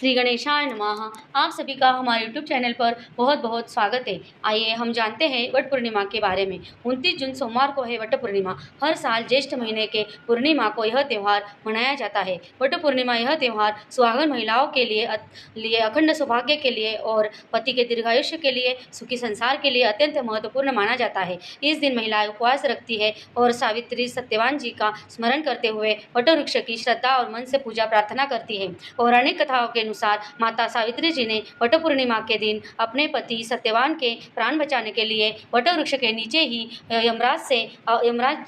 श्री गणेशाय नमः। आप सभी का हमारे YouTube चैनल पर बहुत बहुत स्वागत है। आइए हम जानते हैं वट पूर्णिमा के बारे में। 29 जून सोमवार को है वट पूर्णिमा। हर साल ज्येष्ठ महीने के पूर्णिमा को यह त्यौहार मनाया जाता है। वट पूर्णिमा यह त्यौहार सुहागन महिलाओं के लिए अखंड सौभाग्य के लिए और पति के दीर्घायुष्य के लिए, सुखी संसार के लिए अत्यंत महत्वपूर्ण माना जाता है। इस दिन महिलाएं उपवास रखती है और सावित्री सत्यवान जी का स्मरण करते हुए वट वृक्ष की श्रद्धा और मन से पूजा प्रार्थना करती है। पौराणिक कथाओं के अनुसार माता सावित्री जी ने वट पूर्णिमा के दिन अपने पति सत्यवान के प्राण बचाने के लिए वट वृक्ष के नीचे ही यमराज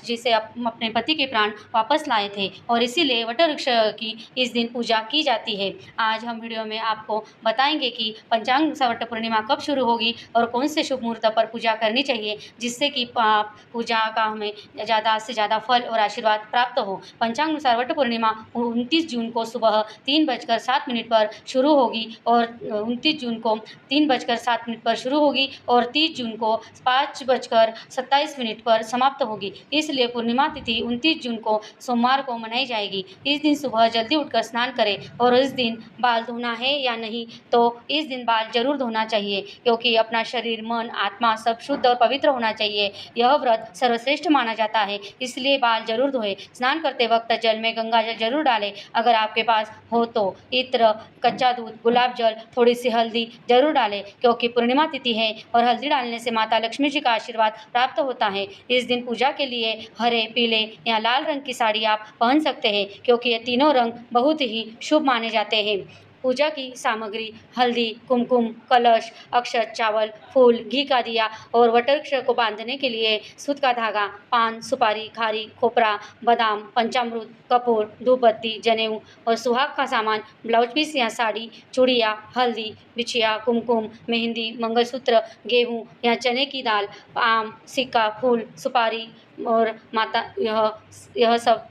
जी से अपने पति के प्राण वापस लाए थे और इसीलिए वट वृक्ष की इस दिन पूजा की जाती है। आज हम वीडियो में आपको बताएंगे कि पंचांग अनुसार वट पूर्णिमा कब शुरू होगी और कौन से शुभ मुहूर्त पर पूजा करनी चाहिए, जिससे कि पूजा का हमें ज़्यादा से ज़्यादा फल और आशीर्वाद प्राप्त हो। पंचांग अनुसार वट पूर्णिमा 29 जून को सुबह 3:07 पर शुरू होगी और 29 जून को 3:07 पर शुरू होगी और 30 जून को 5:27 पर समाप्त होगी। इसलिए पूर्णिमा तिथि 29 जून को सोमवार को मनाई जाएगी। इस दिन सुबह जल्दी उठकर स्नान करें और इस दिन बाल धोना है या नहीं तो इस दिन बाल जरूर धोना चाहिए, क्योंकि अपना शरीर, मन, आत्मा सब शुद्ध और पवित्र होना चाहिए। यह व्रत सर्वश्रेष्ठ माना जाता है, इसलिए बाल जरूर धोएं। स्नान करते वक्त जल में गंगा जल जरूर डालें। अगर आपके पास हो तो इत्र, कच्चा दूध, गुलाब जल, थोड़ी सी हल्दी जरूर डालें, क्योंकि पूर्णिमा तिथि है और हल्दी डालने से माता लक्ष्मी जी का आशीर्वाद प्राप्त होता है। इस दिन पूजा के लिए हरे, पीले या लाल रंग की साड़ी आप पहन सकते हैं, क्योंकि ये तीनों रंग बहुत ही शुभ माने जाते हैं। पूजा की सामग्री हल्दी, कुमकुम, कलश, अक्षत, चावल, फूल, घी का दिया और वटवृक्ष को बांधने के लिए सूत का धागा, पान, सुपारी, खारी, खोपरा, बादाम, पंचामृत, कपूर, धूपबत्ती, जनेऊ और सुहाग का सामान, ब्लाउज पीस या साड़ी, चूड़िया, हल्दी, बिछिया, कुमकुम, मेहंदी, मंगलसूत्र, गेहूँ या चने की दाल, आम, सिक्का, फूल, सुपारी और माता यह सब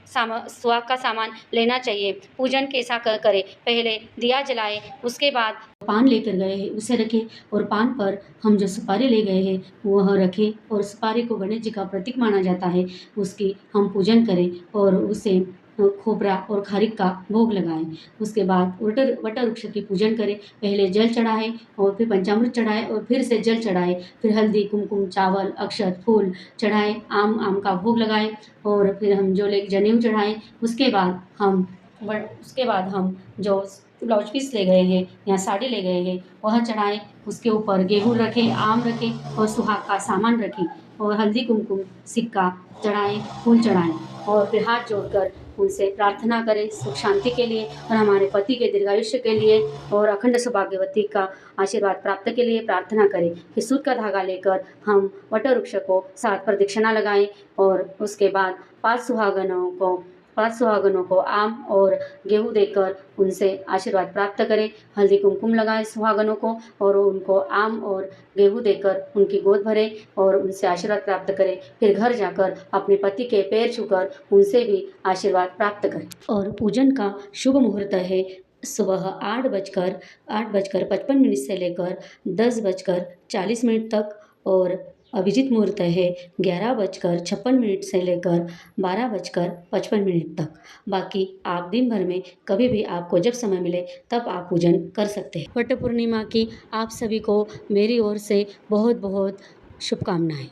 सुहाग का सामान लेना चाहिए। पूजन कैसा करें? पहले दिया जलाए, उसके बाद पान लेकर गए हैं उसे रखें और पान पर हम जो सुपारी ले गए हैं वह रखें और सुपारी को गणेश जी का प्रतीक माना जाता है, उसकी हम पूजन करें और उसे खोपरा और खारिक का भोग लगाएं। उसके बाद वट वृक्ष की पूजन करें। पहले जल चढ़ाएं और फिर पंचामृत चढ़ाएं और फिर से जल चढ़ाएं, फिर हल्दी, कुमकुम, चावल, अक्षत, फूल चढ़ाएं, आम का भोग लगाएं और फिर हम जो जनेऊ चढ़ाएं। उसके बाद हम जो ब्लाउज पीस ले गए हैं या साड़ी ले गए हैं वह चढ़ाएं। उसके ऊपर गेहूँ रखें, आम रखें और सुहाग का सामान रखें और हल्दी, कुमकुम, सिक्का चढ़ाएं, फूल चढ़ाएं और फिर हाथ जोड़कर उनसे प्रार्थना करें सुख शांति के लिए और हमारे पति के दीर्घायुष्य के लिए और अखंड सौभाग्यवती का आशीर्वाद प्राप्त के लिए प्रार्थना करें। फिर सूत का धागा लेकर हम वट वृक्ष को 7 प्रदक्षिणा लगाएं और उसके बाद 5 सुहागनों को आम और गेहूँ देकर उनसे आशीर्वाद प्राप्त करें। हल्दी, कुमकुम लगाएं सुहागनों को और उनको आम और गेहूँ देकर उनकी गोद भरें और उनसे आशीर्वाद प्राप्त करें। फिर घर जाकर अपने पति के पैर छूकर उनसे भी आशीर्वाद प्राप्त करें। और पूजन का शुभ मुहूर्त है सुबह 8:55 से लेकर 10:40 तक और अभिजीत मुहूर्त है 11:56 से लेकर 12:55 तक। बाकी आप दिन भर में कभी भी आपको जब समय मिले तब आप पूजन कर सकते हैं। वट पूर्णिमा की आप सभी को मेरी ओर से बहुत बहुत शुभकामनाएं।